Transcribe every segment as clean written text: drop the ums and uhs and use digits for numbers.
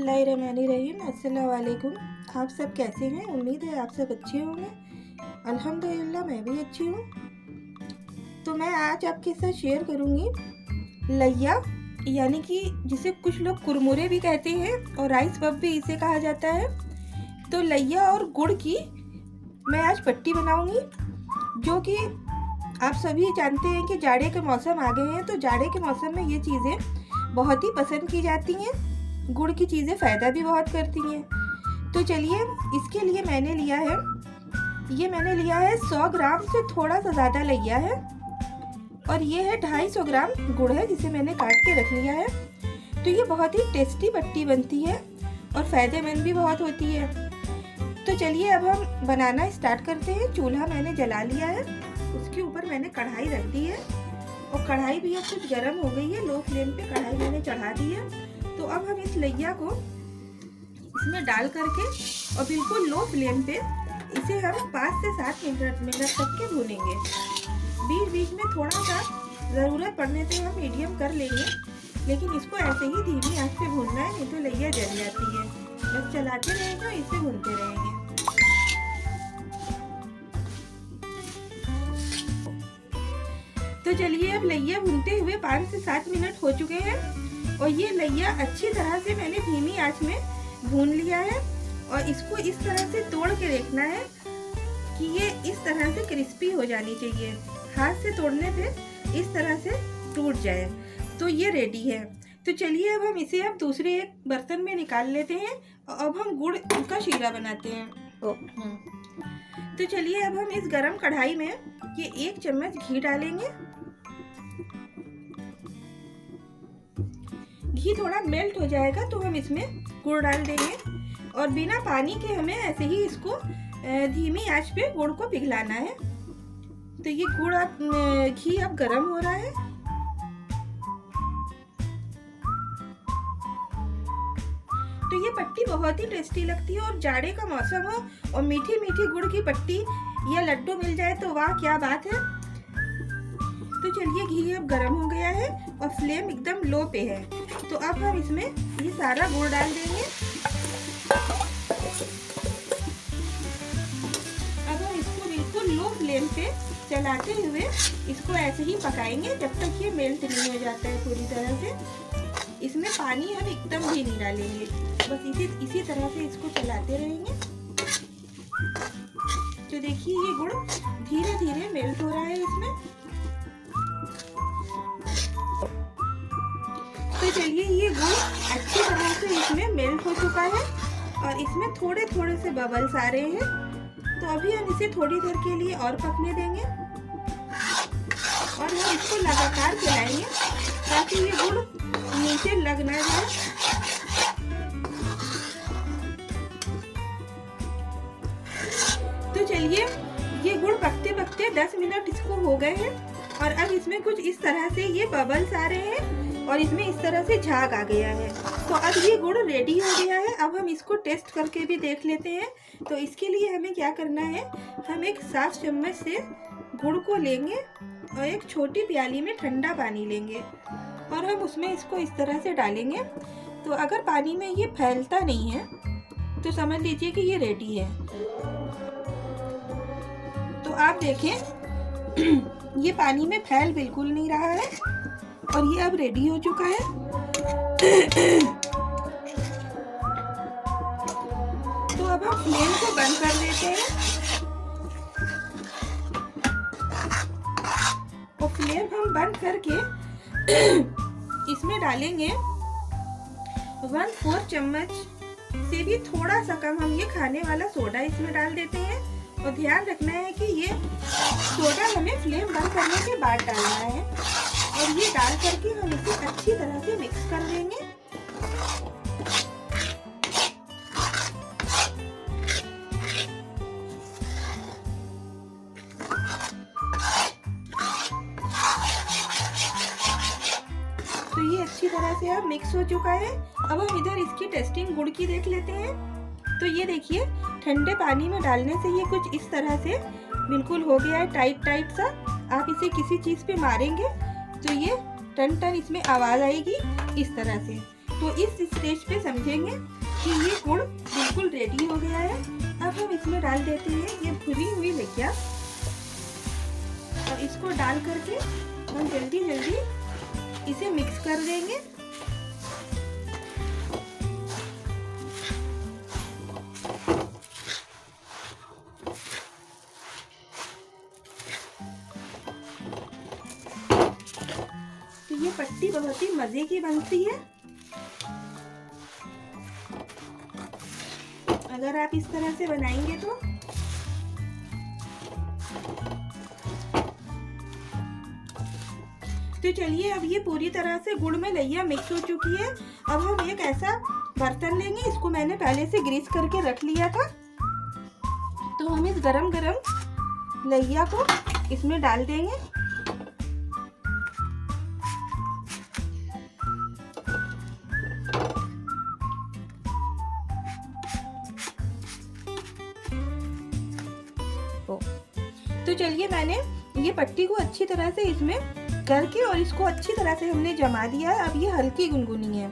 बिस्मिल्लाहिर्रहमानिर्रहीम। अस्सलाम वालेकुम। आप सब कैसे हैं? उम्मीद है आप सब अच्छे होंगे। अल्हम्दुलिल्लाह मैं भी अच्छी हूँ। तो मैं आज आपके साथ शेयर करूँगी लैया, यानी कि जिसे कुछ लोग कुरमुरे भी कहते हैं और राइस पफ भी इसे कहा जाता है। तो लैया और गुड़ की मैं आज पट्टी बनाऊँगी, जो कि आप सभी जानते हैं कि जाड़े के मौसम आ गए हैं। तो जाड़े के मौसम में ये चीज़ें बहुत ही पसंद की जाती हैं। गुड़ की चीज़ें फ़ायदा भी बहुत करती हैं। तो चलिए, इसके लिए मैंने लिया है 100 ग्राम से थोड़ा सा ज़्यादा लिया है, और ये है 250 ग्राम गुड़ है जिसे मैंने काट के रख लिया है। तो ये बहुत ही टेस्टी पट्टी बनती है और फ़ायदेमंद भी बहुत होती है। तो चलिए अब हम बनाना स्टार्ट करते हैं। चूल्हा मैंने जला लिया है, उसके ऊपर मैंने कढ़ाई रख दी है और कढ़ाई भी अब कुछ गर्म हो गई है। लो फ्लेम पे कढ़ाई मैंने चढ़ा दी है। तो अब हम इस लैया को इसमें डाल करके और बिल्कुल लो फ्लेम पे इसे हम 5 से 7 मिनट तक के भूनेंगे। बीच बीच में थोड़ा सा ज़रूरत पड़ने पे हम मीडियम कर लेंगे, लेकिन इसको ऐसे ही धीमी आंच पे भूनना है, नहीं तो लैया जल जाती है। बस चलाते रहेंगे और इसे भूनते रहेंगे। तो चलिए, अब लैया भूनते हुए 5 से 7 मिनट हो चुके हैं और ये लैया अच्छी तरह से मैंने धीमी आंच में भून लिया है। और इसको इस तरह से तोड़ के देखना है कि ये इस तरह से क्रिस्पी हो जानी चाहिए। हाथ से तोड़ने पे इस तरह से टूट जाए तो ये रेडी है। तो चलिए, अब हम इसे दूसरे एक बर्तन में निकाल लेते हैं और अब हम गुड़ का शीरा बनाते हैं। तो चलिए, अब हम इस गरम कढ़ाई में ये 1 चम्मच घी डालेंगे। घी थोड़ा मेल्ट हो जाएगा तो हम इसमें गुड़ डाल देंगे और बिना पानी के हमें ऐसे ही इसको धीमी आंच पे गुड़ को पिघलाना है। तो ये घी अब गरम हो रहा है। तो ये पट्टी बहुत ही टेस्टी लगती है और जाड़े का मौसम हो और मीठी मीठी गुड़ की पट्टी या लड्डू मिल जाए तो वाह क्या बात है। तो चलिए, घी अब गरम हो गया है और फ्लेम एकदम लो पे है। तो अब हम इसमें ये सारा गुड़ डाल देंगे। अब हम इसको बिल्कुल लो फ्लेम पे चलाते हुए इसको ऐसे ही पकाएंगे जब तक ये मेल्ट नहीं हो जाता है पूरी तरह से। इसमें पानी हम एकदम भी नहीं डालेंगे, बस इसी तरह से इसको चलाते रहेंगे। तो देखिए, ये गुड़ धीरे धीरे मेल्ट हो रहा है इसमें। तो चलिए, ये गुड़ अच्छी तरह से इसमें मेल्ट हो चुका है और इसमें थोड़े थोड़े से बबल्स आ रहे हैं। तो अभी हम इसे थोड़ी देर के लिए और पकने देंगे और हम इसको लगातार चलाएंगे ताकि ये गुड़ नीचे लग ना जाए। तो चलिए, ये गुड़ पकते पकते 10 मिनट इसको हो गए हैं और अब इसमें कुछ इस तरह से ये बबल्स आ रहे हैं और इसमें इस तरह से झाग आ गया है। तो अब ये गुड़ रेडी हो गया है। अब हम इसको टेस्ट करके भी देख लेते हैं। तो इसके लिए हमें क्या करना है, हम एक 7 चम्मच से गुड़ को लेंगे और एक छोटी प्याली में ठंडा पानी लेंगे और हम उसमें इसको इस तरह से डालेंगे। तो अगर पानी में ये फैलता नहीं है तो समझ लीजिए कि ये रेडी है। तो आप देखें, ये पानी में फैल बिल्कुल नहीं रहा है और ये अब रेडी हो चुका है। तो अब हम फ्लेम को बंद कर देते हैं और फ्लेम हम बंद करके इसमें डालेंगे 1/4 चम्मच से भी थोड़ा सा कम हम ये खाने वाला सोडा इसमें डाल देते हैं। और ध्यान रखना है कि ये सोडा हमें फ्लेम बंद करने के बाद डालना है और ये डाल करके हम इसे अच्छी तरह से मिक्स कर देंगे। तो ये अच्छी तरह से अब मिक्स हो चुका है। अब हम इधर इसकी टेस्टिंग गुड़ की देख लेते हैं। तो ये देखिए, ठंडे पानी में डालने से ये कुछ इस तरह से बिल्कुल हो गया है, टाइट टाइट सा। आप इसे किसी चीज़ पे मारेंगे तो ये टन टन इसमें आवाज़ आएगी इस तरह से। तो इस स्टेज पे समझेंगे देखिए ये गुड़ बिल्कुल रेडी हो गया है। अब हम इसमें डाल देते हैं ये भुनी हुई लैया और इसको डाल करके हम जल्दी जल्दी इसे मिक्स कर देंगे। तो ये पट्टी बहुत ही मजे की बनती है। अगर आप इस तरह से बनाएंगे तो चलिए अब ये पूरी तरह से गुड़ में लैया मिक्स हो चुकी है। अब हम एक ऐसा बर्तन लेंगे, इसको मैंने पहले से ग्रीस करके रख लिया था। तो हम इस गरम गरम लैया को इसमें डाल देंगे। तो चलिए मैंने ये पट्टी को अच्छी तरह से इसमें करके और इसको अच्छी तरह से हमने जमा दिया है। अब ये हल्की गुनगुनी है।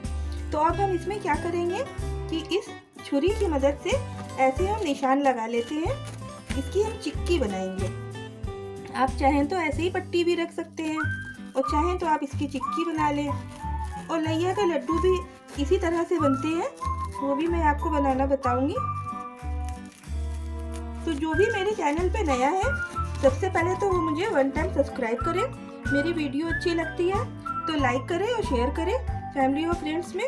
तो अब हम इसमें क्या करेंगे कि इस छुरी की मदद से ऐसे हम निशान लगा लेते हैं। इसकी हम चिक्की बनाएंगे। आप चाहें तो ऐसे ही पट्टी भी रख सकते हैं और चाहें तो आप इसकी चिक्की बना लें। और लैया के लड्डू भी इसी तरह से बनते हैं, वो भी मैं आपको बनाना बताऊंगी। तो जो भी मेरे चैनल पे नया है सबसे पहले तो वो मुझे 1 टाइम सब्सक्राइब करें। मेरी वीडियो अच्छी लगती है तो लाइक करें और शेयर करें फैमिली और फ्रेंड्स में।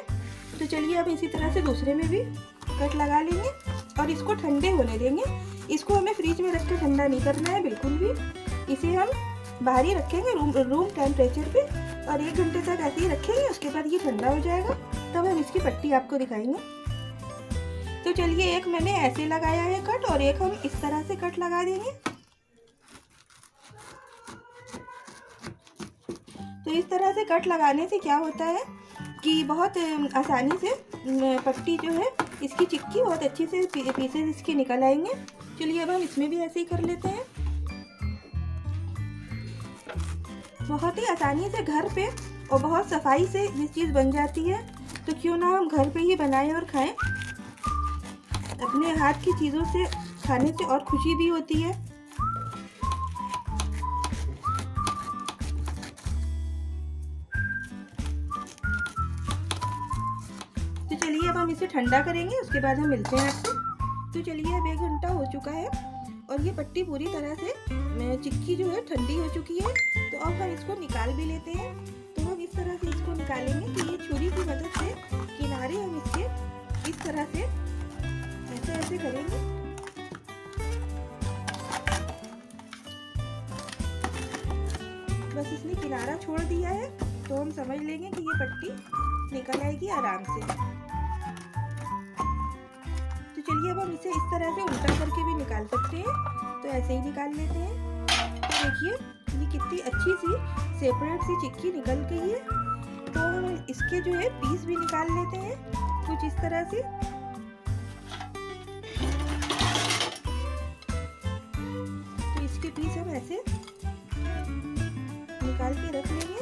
तो चलिए अब इसी तरह से दूसरे में भी कट लगा लेंगे और इसको ठंडे होने देंगे। इसको हमें फ्रिज में रख कर ठंडा नहीं करना है बिल्कुल भी। इसे हम बाहर ही रखेंगे रूम टेम्परेचर पे और 1 घंटे तक ऐसे ही रखेंगे। उसके बाद ये ठंडा हो जाएगा, तब हम इसकी पट्टी आपको दिखाएंगे। तो चलिए एक मैंने ऐसे लगाया है कट और एक हम इस तरह से कट लगा देंगे। तो इस तरह से कट लगाने से क्या होता है कि बहुत आसानी से पट्टी जो है इसकी चिक्की बहुत अच्छी से पीसेस इसके निकल आएंगे। चलिए अब हम इसमें भी ऐसे ही कर लेते हैं। बहुत ही आसानी से घर पे और बहुत सफाई से ये चीज़ बन जाती है। तो क्यों ना हम घर पे ही बनाएं और खाएं। अपने हाथ की चीज़ों से खाने से और खुशी भी होती है। तो चलिए अब हम इसे ठंडा करेंगे, उसके बाद हम मिलते हैं आपसे। तो चलिए अब 1 घंटा हो चुका है और ये पट्टी पूरी तरह से चिक्की जो है ठंडी हो चुकी है। तो अब हम इसको निकाल भी लेते हैं। तो हम इस तरह से इसको निकालेंगे कि ये छुरी की मदद से किनारे हम इसके इस तरह से ऐसे करेंगे। बस इसने किनारा छोड़ दिया है तो हम समझ लेंगे कि ये पट्टी निकल आएगी आराम से। तो चलिए अब हम इसे इस तरह से उल्टा करके भी निकाल सकते हैं। तो ऐसे ही निकाल लेते हैं। तो देखिए ये कितनी अच्छी सी सेपरेट सी चिक्की निकल गई है। तो हम इसके जो है पीस भी निकाल लेते हैं कुछ इस तरह से। तो इसके पीस हम ऐसे निकाल के रख लेंगे।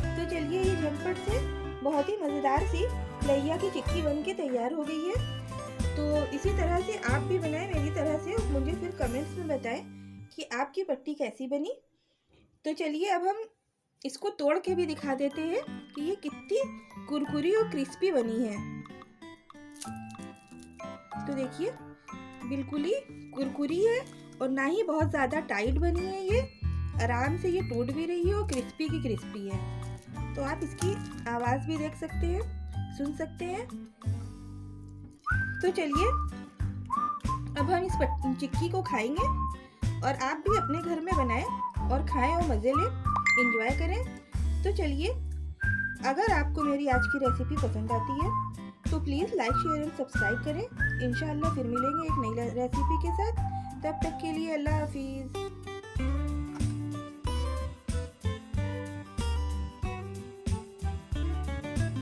तो चलिए ये झटपट से बहुत ही मज़ेदार सी लैया की चिक्की बन के तैयार हो गई है। तो इसी तरह से आप भी बनाएं मेरी तरह से और मुझे फिर कमेंट्स में बताएं कि आपकी पट्टी कैसी बनी। तो चलिए अब हम इसको तोड़ के भी दिखा देते हैं कि ये कितनी कुरकुरी और क्रिस्पी बनी है। तो देखिए बिल्कुल ही कुरकुरी है और ना ही बहुत ज़्यादा टाइट बनी है। ये आराम से ये टूट भी रही है और क्रिस्पी की क्रिस्पी है। तो आप इसकी आवाज़ भी देख सकते हैं, सुन सकते हैं। तो चलिए अब हम इस चिक्की को खाएंगे और आप भी अपने घर में बनाएं और खाएं और मज़े लें, एंजॉय करें। तो चलिए अगर आपको मेरी आज की रेसिपी पसंद आती है तो please like share and subscribe करें। इंशाअल्लाह फिर मिलेंगे एक नई रेसिपी के साथ। तब तक के लिए अल्लाह हाफिज़।